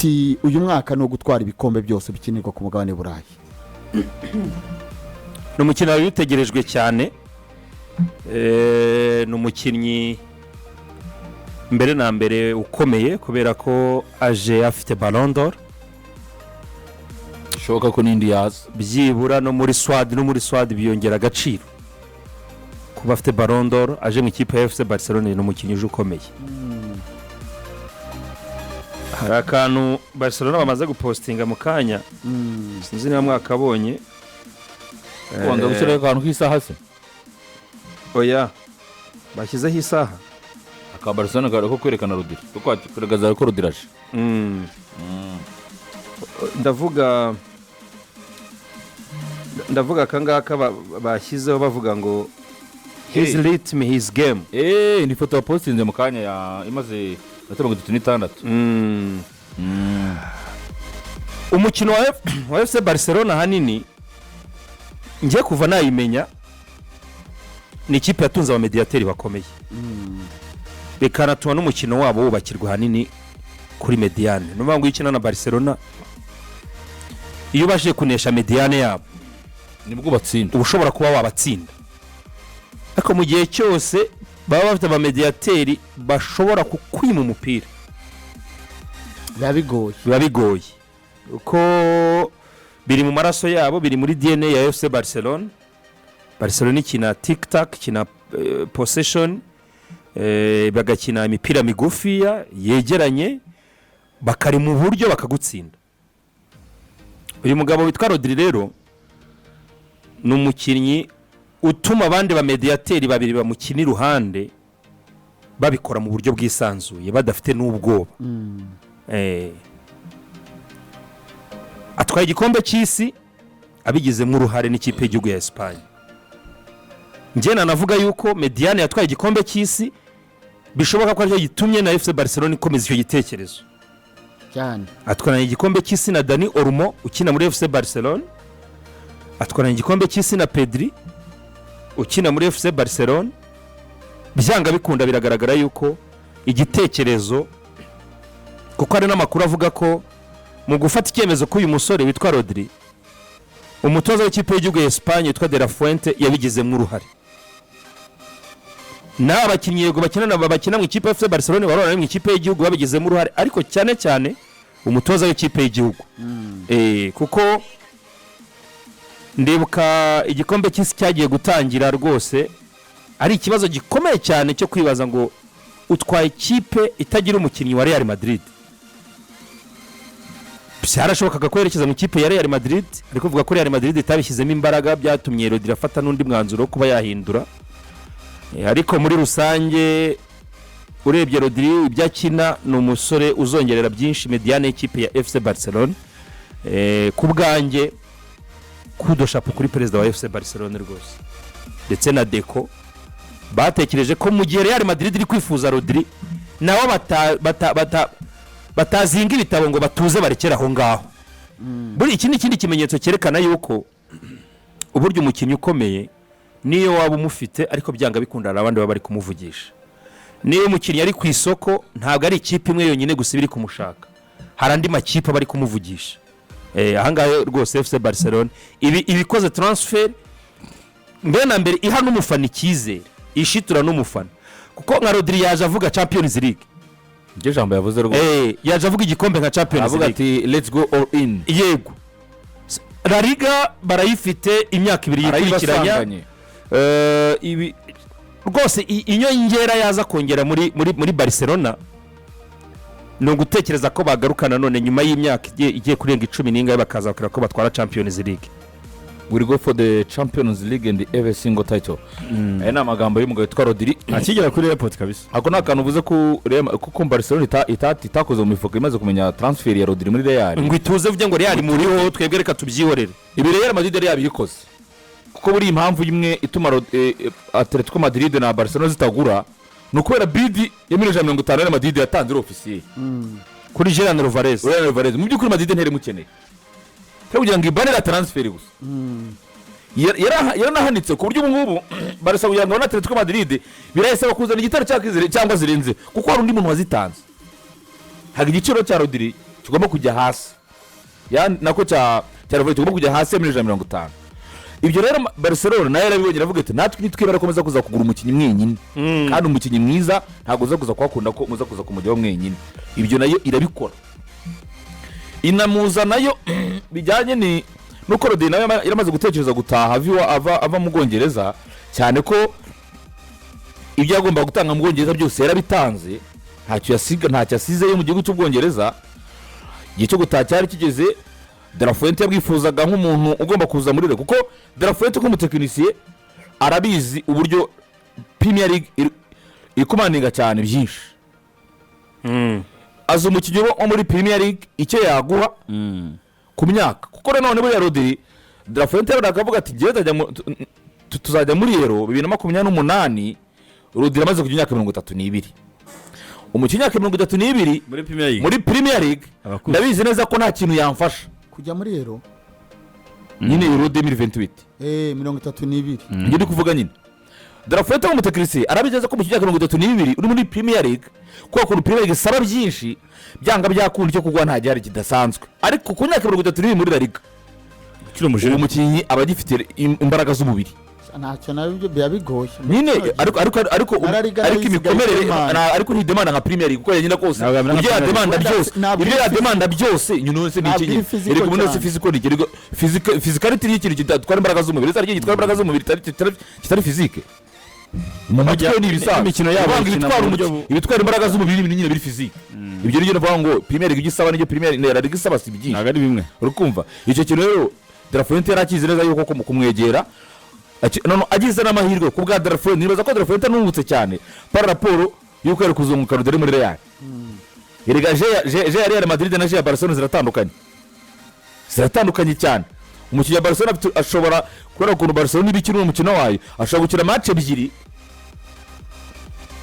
ati uyu mwaka no gutwara ibikombe byose bikinirwa ku mugabane w'Uburayi. ni umukino wari utegerejwe cyane, ni umukinnyi mbere na mbere ukomeye kubera ko aje afite Ballon d'Or, bishoboka ko n'indi yaza byibura no muri Swad biyongera agaciro kuba afite Ballon d'Or, aje mu ikipe ya FC Barcelona. ni umukinnyi uje ukomeye. hari akantu Barcelona bamaze gupostinga mu kanya, sinzi niba mwakabonye. wanga gushyiraho akantu k'isaha se, oya bashyizeho isaha aka Barcelona kari ko kwerekana Rodri, kuko kugaragaza ko Rodri aje. ndavuga akangaka bashyizeho bavuga ngo his rhythm his game. Ni foto postinze mu kanya imaze 36. umukino wa FC Barcelona hanini ngiye kuva nayimenya ni ikipe yatunze abamediateri bakomeye, bikanatuma n'umukino wabo wubakirwa hanini kuri mediane. n'uvuga ngo ikina na Barcelona iyo baje kunesha mediane yabo nibwo batsinda, ushobora kuba wabatsinda, ariko mu gihe cyose baba bafite abamediateri bashobora kukwima umupira biba bigoye uko biri mu maraso yabo, biri muri DNA ya FC Barcelona. Barcelona ikina tic-tac, ikina possession, bagakina imipira migufiya yegeranye, bakari mu buryo bakagutsinda. uyu mugabo witwa Rodri rero ni umukinnyi utuma abandi bamediateri babiri bamukina iruhande babikora mu buryo bwisanzuye badafite n'ubwoba. atwaye igikombe cy'isi abigizemo uruhare n'ikipe y'igihugu ya Espagne. njyena navuga yuko Mediane yatwaye igikombe cy'isi bishoboka ko aricyo gitumye na FC Barcelona ikomeza icyo gitekerezo cyane. atwaranye igikombe cy'isi na Dani Olmo ukina muri FC Barcelona, atwaranye igikombe cy'isi na Pedri ukina muri FC Barcelona. byanga bikunda biragaragara yuko igitekerezo, kuko ari n'amakuru avuga ko mu gufata icyemezo k'uyu musore witwa Rodri, umutoza w'ikipe y'igihugu ya Espagne witwa De La Fuente yabigizemo uruhare. n'abakinnyi yego bakina mu ikipe ya FC Barcelona barona mu ikipe y'igihugu babigizemo uruhare, ariko cyane cyane umutoza w'ikipe y'igihugu. kuko ndibuka igikombe cy'isi cyagiye gutangira rwose ari ikibazo gikomeye cyane cyo kwibaza ngo utwaye ikipe itagira umukinnyi wa Real Madrid. byarashobokaga ko yerekeza mu ikipe ya Real Madrid, ariko kuvuga ko Real Madrid itabishyizemo imbaraga byatumye Rodri afata n'undi mwanzuro wo kuba yahindura. ariko muri rusange urebye Rodri ibyo akina ni umusore uzongerera byinshi mediane y'ikipe ya FC Barcelona. ku bwanjye kudoshapo kuri perezida wa FC Barcelona rwose ndetse na Deco batekereje ko mu gihe Real Madrid iri kwifuza Rodri nawo batazinga ibitabo ngo batuze barekera aho ngaho. buri ikindi kimenyetso cyerekana yuko uburyo umukinnyi ukomeye niyo waba umufite ariko byanga bikundana abandi baba bari kumuvugisha. niyo umukinnyi ari ku isoko ntabwo ari ikipe imwe yonyine gusa biri kumushaka, hari andi makipe bari kumuvugisha. ahangahe rwose FC Barcelona ibikoze transfer mbere na mbere iha n'umufana icyizere, ishitura n'umufana, kuko nka Rodri yaje avuga Champions League. Ibyo jambo yavuze rwose. Yaje avuga igikombe nka Champions League, avuga ati let's go all in. yego La Liga barayifite imyaka 2 yikurikiranya. ibi rwose inyongera yaza kongera muri Barcelona no gutekereza ko bagarukana none nyuma y'imyaka igiye kurenga 10 n'ingahe bakaza bakira ko batwara Champions League. We'll go for the Champions League and every single title. Aya amagambo y'umugabo witwa Rodri akigera kuri airport kabisa. Hako nakantu uvuze kuko Barcelona itakoze mu mifuko imaze kumenya transfer ya Rodri muri Real. ngo ituze vuge ngo Real muriho twebwe reka tubyihorere. Ibi Real Madrid yari yabikoze. Kuko buri impamvu imwe ituma Atletico Madrid na Barcelona zitagura nukubera bid ya 150 Real Madrid yatanze officiel. Kuri Julian Alvarez. Mu byukuri Madrid ntere mukeneye. Kugira ngo ibanera transfer gusa. Yaranahanitse ku buryo ubungubu barasa kugira ngo na Atletico Madrid birayisaba kuzana igitaro cyangwa zirenze kuko hari undi muntu wazitanze. Haga igiciro cya Rodri kigomba kujya hasi nako cya Revolt kigomba kujya hasi ya miliyoni 150. ibyo rero Barcelona nayo yarabibonye iravuga ati natwe nitwibara komeza kuza kugura umukinnyi mwenyine kandi umukinnyi mwiza ntabwo uza kuza kwakunda ko muza kuza kumujyaho mwenyine. ibyo nayo irabikora inamuza nayo bijyanye nuko Rodri nayo yaramaze gutekereza gutaha ava mu Bwongereza cyane ko ibyo yagomba gutanga mu Bwongereza byose yarabitanze ntacyo asizeyo mu gihugu cy'Ubwongereza. igihe cyo gutaha cyari kigeze. De La Fuente yabwifuzaga nk'umuntu ugomba kuza muri re kuko De La Fuente nk'umutekinisiye arabizi uburyo Premier League ikumaninga cyane byinshi. aza umukinnyi wo muri Premier League icyo yaguha ku myaka kuko nanone buriya Rodri De La Fuente yarakavuga ati tuzajya muri Euro 2028 Rodri amaze kugira imyaka 32. umukinnyi w'imyaka 32 muri Premier League ndabizi neza ko nta kintu yamfasha kujya muri Euro nyine Euro 2028 32. ngiri kuvuga nyine De La Fuente w'umutekinisiye arabigeza ko umukinnyi w'imyaka 32 uri muri Premier League kuko Premier League isaba byinshi byanga byakunda cyo kugwa nta gihari kidasanzwe ariko ku myaka 32 muri La Liga uwo mukinnyi aba agifite imbaraga z'umubiri ntacyo nabyo byabigoye nyine ariko imikomerere ariko ntidemanda nka Premier League kuko yanyina kose ibyo yademanda byose nyine wese n'ikinyi eriko umuntu wese physicality y'ikintu kidatwara imbaraga z'umubiri cyari gitwara imbaraga z'umubiri kitari physique mu mutwe ni ibisanzwe imikino yabo ibitwara imbaraga z'umubiri ibintu nyine biri physique ibyo ryo navuga ngo Premier League igisaba n'ibyo Premier League isaba si byinshi ntago ari bimwe urukumva icyo kintu rero De La Fuente yarakize neza yuko kumwegera none agize n'amahirwe ku bwa De La Fuente nibaza ko De La Fuente nungutse cyane par rapport yuko yari kuzunguka Rodri muri Real. erega Real Madrid na Barcelona ziratandukanye cyane. umukinnyi wa Barcelona ashobora kubera ukuntu Barcelona ibikina umukino wayo ashobora gukina match ebyiri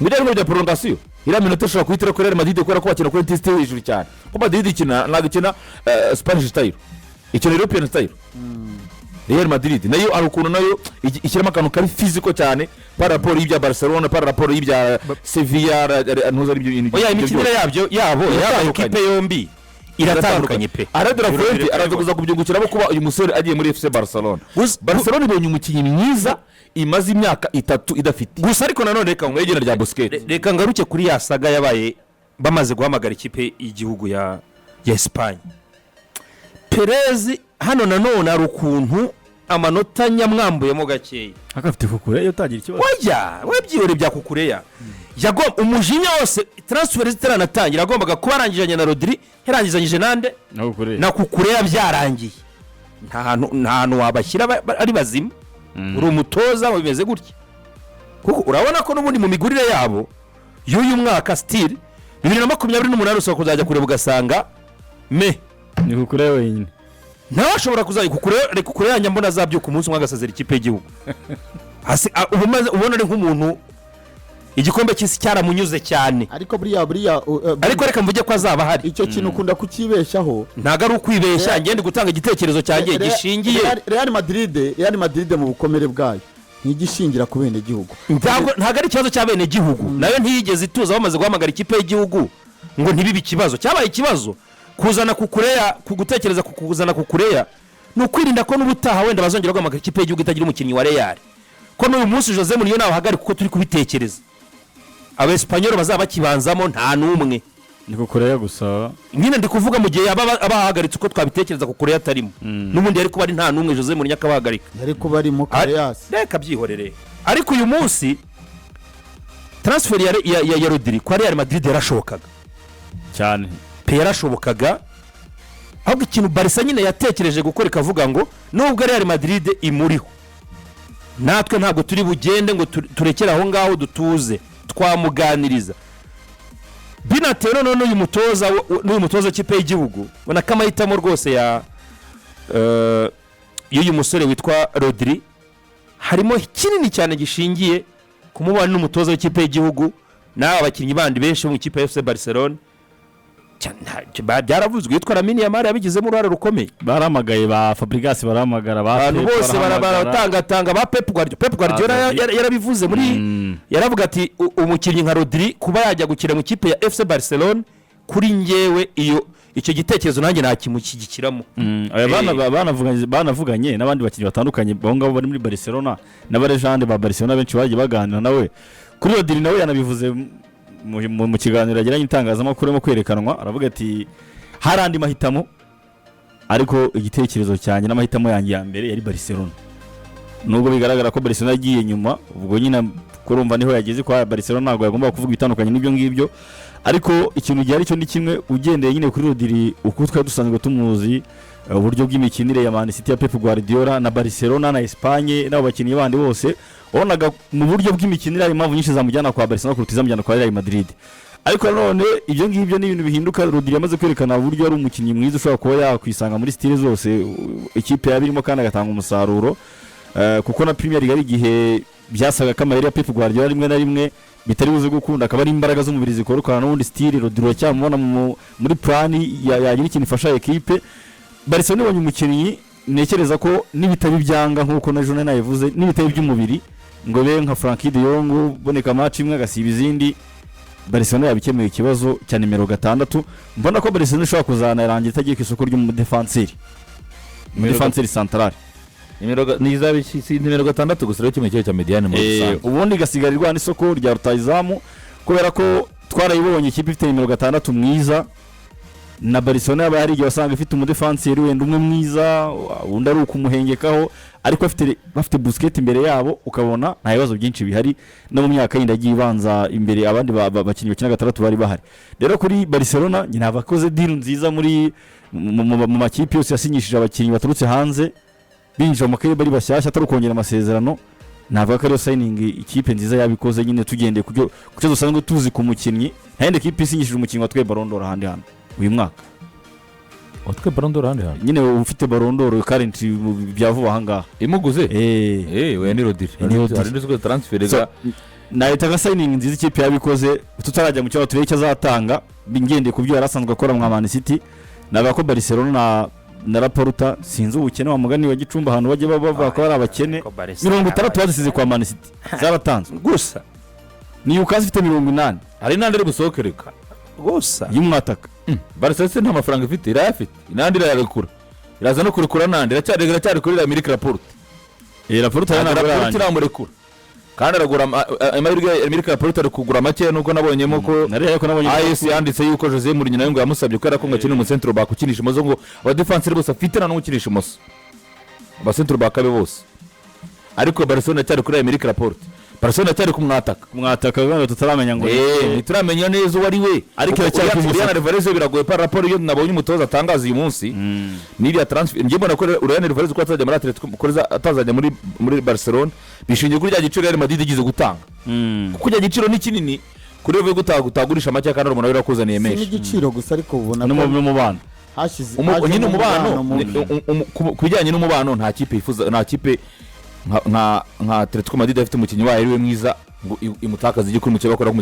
muri bya prolongation ira minota ashobora kuhitira kuri Real Madrid kubera ko bakina kuri intensity hejuru cyane ko Madrid ikina nagikina Spanish style ikina European style. Real Madrid nayo ari ukuntu nayo ikirema akantu kari physical cyane par rapport y'ibya Barcelona par rapport y'ibya Sevilla ntuza ibyo bintu oya imikinire yabo ikipe yombi iratandukanye pe. De La Fuente araza kubyungukiramo kuba uyu musore agiye muri FC Barcelona. Barcelona ibonye umukinnyi mwiza imaze imyaka 3 idafite gusa ariko nanone reka ngwegera rya Busquets reka ngaruke kuri ya saga yabaye bamaze guhamagara ikipe y'igihugu ya Espagne. Perez hano nanone ari ukuntu amanota nyamwambuyemo gakeya akafite Kukureya utagira ikibazo webyihore bya Kukureya yagomba umujinya wose transfer ziteranatangira agombaga kuba arangijanye na Rodri yarangizanyije nande na Kukureya byarangiye nta hantu wabashyira ari bazima. uri umutoza bimeze gutya kuko urabona ko n'ubundi mu migurire yabo y'uyu mwaka still 2028 usaba kuzajya kureba ugasanga ni Kukureya wenyine nawe ashobora kuzajya Kukureya nyambona azabyuka umunsi umwe agasezera ikipe y'igihugu ubona ari nk'umuntu igikombe cy'isi cyaramunyuze cyane ariko buriya ariko reka mvuge ko azaba hari icyo kintu ukunda kukibeshaho ntago ari ukwibeshya ngende gutanga igitekerezo cyanjye gishingiye Real Madrid mu bukomere bwayo ntigishingira ku bene gihugu ntago ari ikibazo cya bene gihugu nayo ntiyigeze ituza bamaze guhamagara ikipe y'igihugu ngo ntibibe ikibazo cyabaye ikibazo kuzana Kukureya kugutekereza kuzana Kukureya no kwirinda ko n'ubutaha wenda bazongera guhamagara ikipe y'igihugu itagira umukinnyi wa Real ko n'uyu munsi Jose Mourinho nawe hagari kuko turi kubitekereza Abespanyol bazaba kibanzamo nta numwe ni Kukureya gusa nyine ndi kuvuga mu gihe abahagaritse uko twabitekereza Kukureya atarimo n'ubundi yari kuba ari nta numwe Jose Mourinho akabahagarika yari kuba ari mu Careas reka byihorere ariko uyu munsi transfer ya Rodri kwa Real Madrid yarashobokaga cyane yarashobokaga ahubwo ikintu Barca nyine yatekereje gukora ikavuga ngo nubwo Real Madrid imuriho natwe ntabwo turi bugende ngo turekere aho ngaho dutuze twamuganiriza binatero none uyu mutoza w'ikipe y'igihugu bona kamahitamo rwose ya y'uyu musore witwa Rodri harimo kinini cyane gishingiye ku mubano n'umutoza w'ikipe y'igihugu n'aba bakinnyi bandi benshi mu ikipe ya FC Barcelona byaravuzwe yitwa Lamine Yamal yabigizemo uruhare rukomeye baramagaye ba Fabregas baramagara abantu bose baratangatanga ba Pep Guardiola yarabivuze muri yaravuga ati umukinnyi nka Rodri kuba yajya gukira mu ikipe ya FC Barcelona kuri ngewe icyo gitekerezo nanjye nakimushyigikiramo. banavuganye n'abandi bakinnyi batandukanye abo ngabo bari muri Barcelona n'abarejande ba Barcelona benshi bagiye baganira nawe kuri iyo diri. nawe yanabivuze mu kiganiro yagiranye itangazamakuru arimo kwerekanwa, aravuga ati hari andi mahitamo ariko igitekerezo cyanjye n'amahitamo yanjye ya mbere yari Barcelona, nubwo bigaragara ko Barcelona yagiye nyuma, ubwo nyine kurumva niho yageze kwa Barcelona ntabwo yagomba kuvuga ibitandukanye n'ibyo ngibyo, ariko ikintu gihari cyo ni kimwe ugendeye nyine kuri Rodri uko twari dusanzwe tumuzi, uburyo bw'imikinire ya Man City ya Pep Guardiola na Barcelona na Espagne n'abo bakinnyi bandi bose wabonaga mu buryo bw'imikinire hari impamvu nyinshi zamujyana kwa Barcelona kuruta izamujyana kwa Real Madrid. Ariko none ibyo ngibyo ni ibintu bihinduka. Rodri yamaze kwerekana uburyo ari umukinnyi mwiza ushobora kuba yakwisanga muri style zose ikipe yabirimo kandi agatanga umusaruro, kuko na Premier League ari igihe byasaga kamayeri ya Pep Guardiola rimwe na rimwe bitari buze gukunda, akaba ari imbaraga z'umubiri zikorukana n'ubundi style. Rodri cyamubona muri plan yagira ikintu ifasha ekipe. Barcelona ibonye umukinnyi nekereza ko nibitari byanga nkuko na Jone nayivuze, nibitari by'umubiri ngo be nka Frankie de Jong boneka match imwe agasiba izindi, Barcelona yabikemeye ikibazo cya nimero 6. Mbona ko Barcelona ishobora kuzana irangira itagiye ku isoko ry'umudefenseri central. nimero 6 gusa rero kimwe cya mediane mu rusange, ubundi gasigarirwa n'isoko rya rutayizamu, kubera ko twarayibonye ikipe ifite nimero 6 mwiza, na Barcelona yaba hari igihe wasanga ifite umudefenseri wenda umwe mwiza undi ari ukumuhengekaho, ariko bafite Busquets imbere yabo ukabona nta bibazo byinshi bihari, no mu myaka yindi yagiye ibanza imbere abandi bakinnyi bakina 6 bari bahari. Rero kuri Barcelona nyine abakoze deal nziza muri mu makipe yose yasinyishije abakinnyi baturutse hanze binjira mu karere bari bashyashya atari ukongera amasezerano. Navuga ko ariyo signing ikipe nziza yabikoze, nyine tugendeye ku cyo dusanzwe tuzi ku mukinnyi. Nta yindi kipe isinyishije umukinnyi watwaye Ballon d'Or handi hano uyu mwaka, watwe Ballon d'Or handi hano nyine ufite Ballon d'Or current bya vuba aha imuguze we ni Rodri ari ndizwe transfer ga nahita ga signing nziza ikipe yabikoze. Tutarajya mu cyo tureye cyo azatanga bingendeye ku byo yarasanzwe akora mu Man City. Navuga ko Barcelona na Laporta sinzi ubukene wa mugani wa Gicumba ahantu bajye bavuga ko ari abakene 60 bazisize kwa Man City zaratanzwe gusa. Newcastle ifite 80 hari nande ari gusohokereka gusa y'umwataka. Barcelona nta mafaranga ifite, irayafite inandi irayarekura, iraza no kurekura nande iracyari kuri la Amerika Laporta. Laporta iramurekura kandi aragura Amerika Laporta ari kugura make, nuko nabonyemo ko AS yanditse yuko Jose Mourinho nayo ngo yamusabye ko arakonga kintu mu centre back ukinisha imoso, ngo aba defenseur bose afite na n'ukinisha imoso aba centre back abe bose, ariko Barcelona cyari kuri Amerika Laporta. Barcelona cyari kumwataka ngo tutaramenya ngo ituramenya neza uwari we, ariko cyari Julian Alvarez biragoye par rapport yo nabonye umutoza atangaza uyu munsi n'iriya transfer. Ngiye mbona ko Julian Alvarez ko atazajya muri Atletico, atazajya muri Barcelona bishingiye kuri rya giciro Real Madrid igize gutanga, kuko rya giciro ni kinini kuri we gutagurisha make kandi umuntu yarakuzaniye menshi. Si igiciro gusa ariko ubona ko n'umubano hashize nyine umubano kubijyanye n'umubano. Nta kipe yifuza, nta kipe nka Atletico Madrid afite umukinnyi wayo ari we mwiza ngo imutakaza igikuru mu kibazo akora